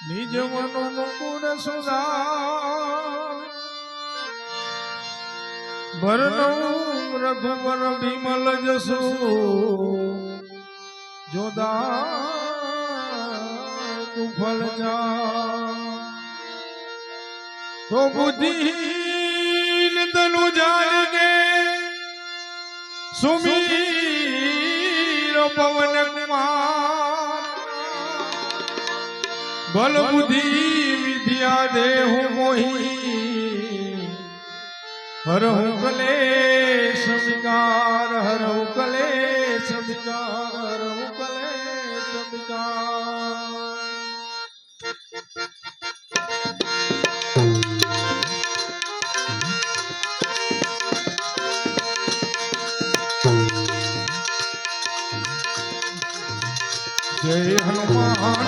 નિજ મનો મુકુર સુધા ભરણું રઘુવર વિમલ જસુ જોદા તું ફલ જા તો બુદ્ધિહીન તનુ જાનગે સુમીર પવન કુમાર બલ બુદ્ધિ વિદ્યા દેહુ મોહી હરહુ કલેશ વિકાર હરહુ કલેશ વિકાર હરહુ કલેશ વિકાર जय हनुमान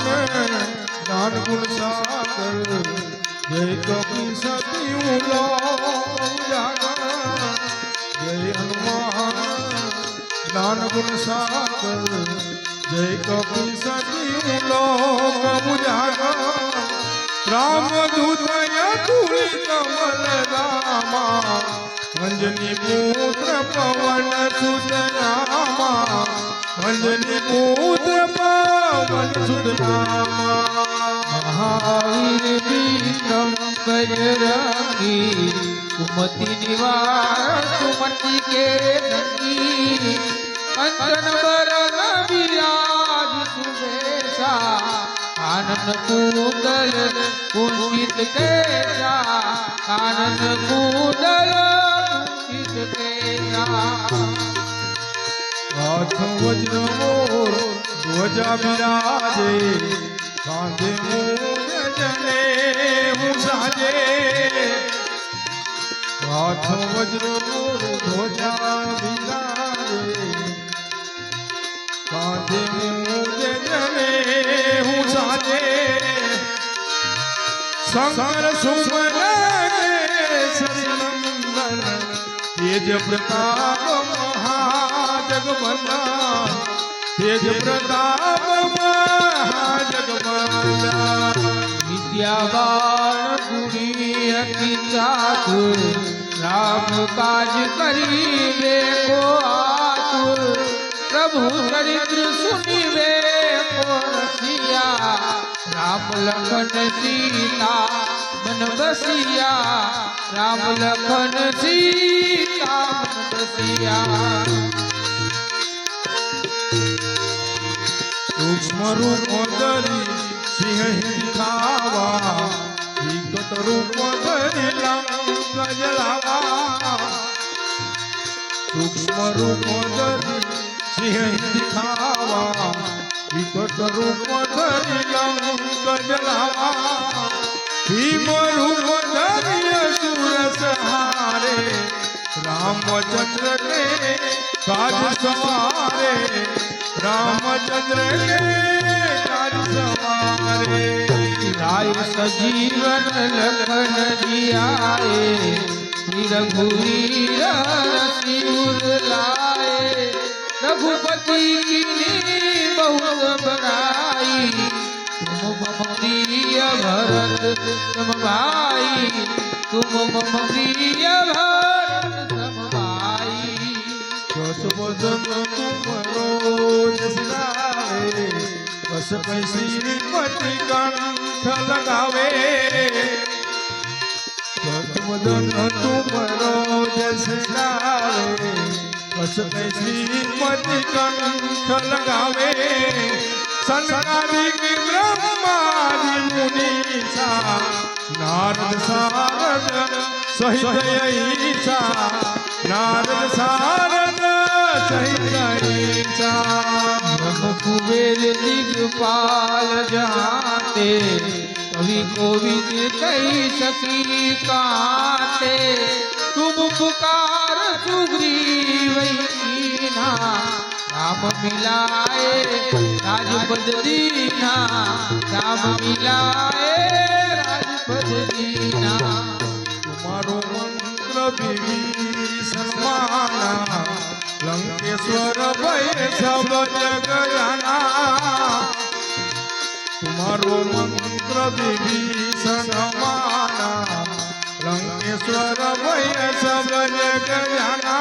ज्ञान गुण सागर जय कपि सतियु जागर जय हनुमान ज्ञान गुण सागर जय कपि सतियु जागर राम दूत तुलित कमल रामा अंजनी पुत्र पवन सुत नामा अंजनी पुत्र पवन सुत नामा महावीर विक्रम बजरंगी कुमति निवार सुमति के संगी कंचन बरन विराज सुबेसा आनंद कूदल कुंचित केसा आनंद कूदल कुंचित केसा हाथ वज्र मोर ध्वजा विराजे कांधे मूंज जने साजे हाथ वज्र मोर ध्वजा विराजे कांधे मूंज जने साजे शंकर सुमन सरिनंदन तेज प्रताप महाजगवंदन तेज प्रताप महाजगवंदन विद्यावान गुणी अति चातुर राम काज करीबे को आतुर प्रभु चरित्र सुनिबे को रसिया राम लखन सीता मन बसिया राम लखन सीता मन बसिया सूक्ष्म रूप धरी सिंह दिखावा विगत रूप धरी लंक जलावा सूक्ष्म रूप धरी सिंह दिखावा विगत रूप धरी लंक जलावा भीम रूप धरी असुर संहारे रामचंद्र के काज सवारे रामचंद्र के काज सवारे राय सजीवन लखन जियाए रघुवीर रसिउर लाए रघुपति की बहुत बड़ाई तुम मम प्रिय भरत सम भाई तुम मम प्रिय भरत सम भाई दस बदन तुमरो जस गावे बस श्रीपति कंठ लगावे दस बदन तुमरो जस गावे बस श्रीपति कंठ लगावे सनकादिक ब्रह्मादि मुनीसा नारद सारद सहित ईसा नारद सारद सहित ईसा ब्रह्म कुबेर दिगपाल जहाते कवि कोविद कही सकी काते तुम पुकार सुग्रीव कीन्हा राम मिलाए राजपद दीना राम मिलाए राजपद दीना तुम्हारो मंत्र विभीषण लंकेश्वर भय सब जग जाना तुम्हारो मंत्र मंत्र विभीषण माना लंकेश्वर भय सब जग जाना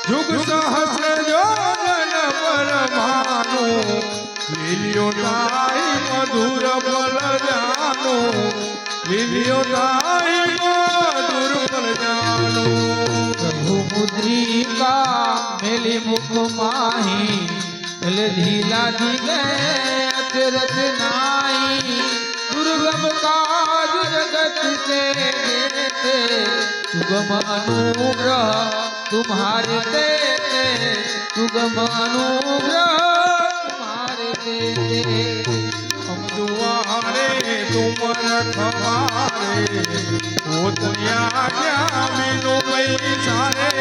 जुग सहस्र जोवन पर भानु લીલ્યો તાઈ મધુર ફલ જાનો લીલ્યો તાઈ મધુર ફલ જાનો प्रभु मुद्रिका मेली मुख माही ढीला ढीले अचरज नाई दुर्गम काज जगत से देते सुगम अनुग्रह तुम्हारे देते सुगम अनुग्रह तुम्हारे देते हम दुआरे तुम रखवारे ओ दुनिया क्या बिनु पैसारे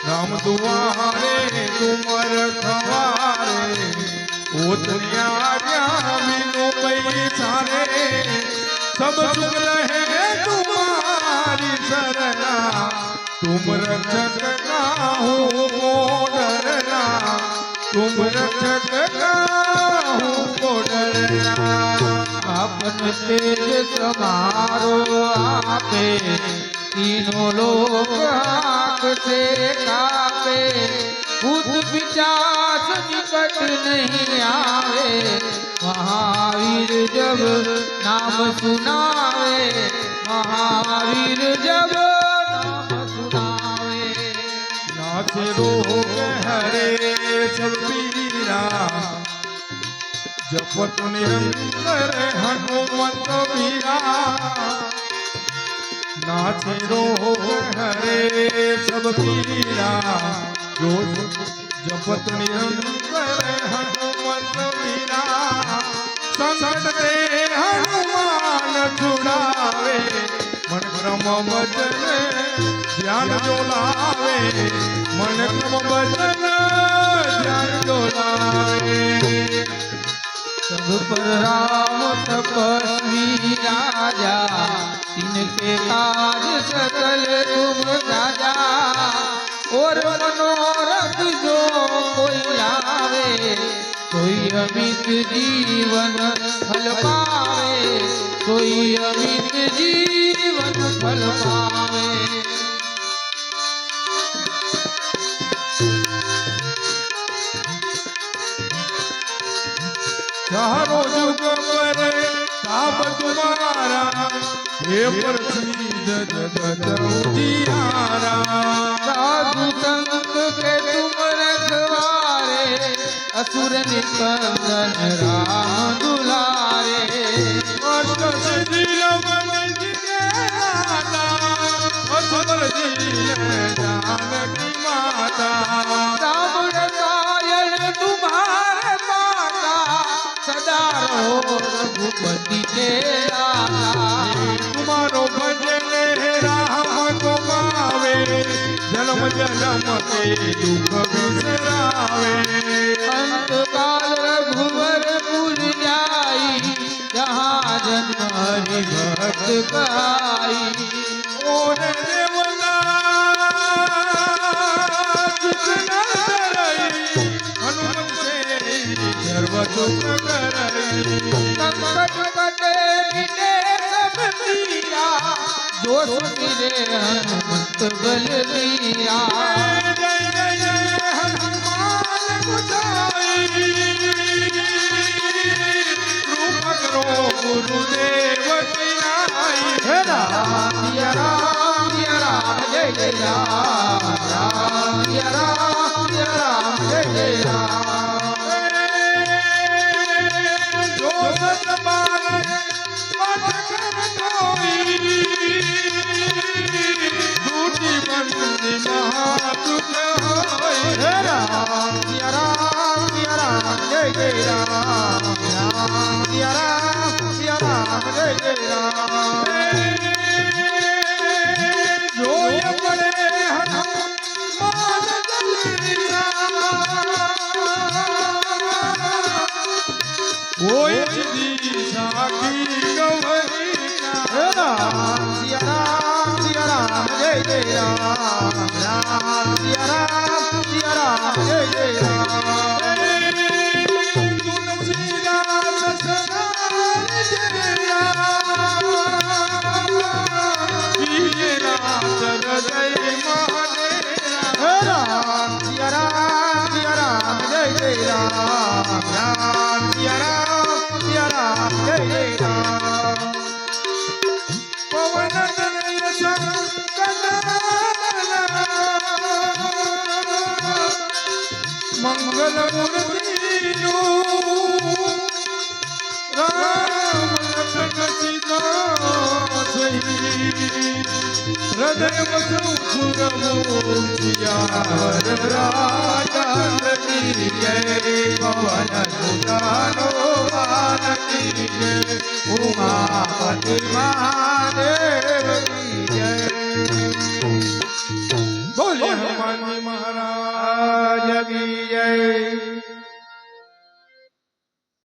राम दुआरे तुम रखवारे ओ दुनिया क्या बिनु पैसारे सब सुख रहे तुम्हारी शरणा तुम रक्षक काहू को डरना तुम रक्षक काहू को डरना आपन तेज समारो आपे तीनों लोग आँख से कापे भूत पिशाच निकट नहीं आवे महावीर जब नाम सुनावे महावीर जब नाम सुनावे नाचे रोग हरे सब पीरा जपत निरंतर हनुमत वीरा नाचे रोग हरे सब पीरा जो जपत निरंतर हनुमत वीरा संकट ते हनुमान छुड़ावे मन क्रम भजन ध्यान जो लावे मन क्रम भजन ध्यान जो लावे सब पर राम तपस्वी राजा इनके काज सकल तुम राजा और मनोरथ जो कोई लावे कोई अमित जीवन फल पावे कोई अमित जीवन फल पावे चारों जुग पर ताप तुम्हारा हे प्रसिद्ध जगत उजियारा साधु संत के तुम रखवारे असुर निकंदन राम दुलारे अष्ट सिद्धि नवनि के दाता असबर जी जानकी माता राम रसायन तुम्हारे माता सदा रहो रघुपति के लाला तुम्हारो भजन राम को पावे जन्म जन्म के दुख बिसरावे अंत काल रघुवर पुर जाई जहाँ जन्म हरि भक्त गाई और देवता जितना डरई हनुमत से सर्व दुख करई संकट कटे मिटे सब पीरा जो सुमिरे हनुमत बलबीरा जय जय जय हनुमान गुसाई रूप करो गुरुदेव की नाई हे राम सिया राम जय जय राम राम सिया राम जय जय राम जो सतबार पथ कर कोई झूठी बंदी महादुख होई हे राम सिया राम जय जय राम राम सिया राम जय जय राम जो ये बड़े हनुमान चालीसा कोई दिशा की गवैया हे राम सिया राम जय जय राम राम सिया राम जय जय राम तुलसीदास सदा સદૈવ સૌ સુરમું સિયાવર રાજા કી જય પવન સુતાનો માન કી જય ઉમાપતિ મહા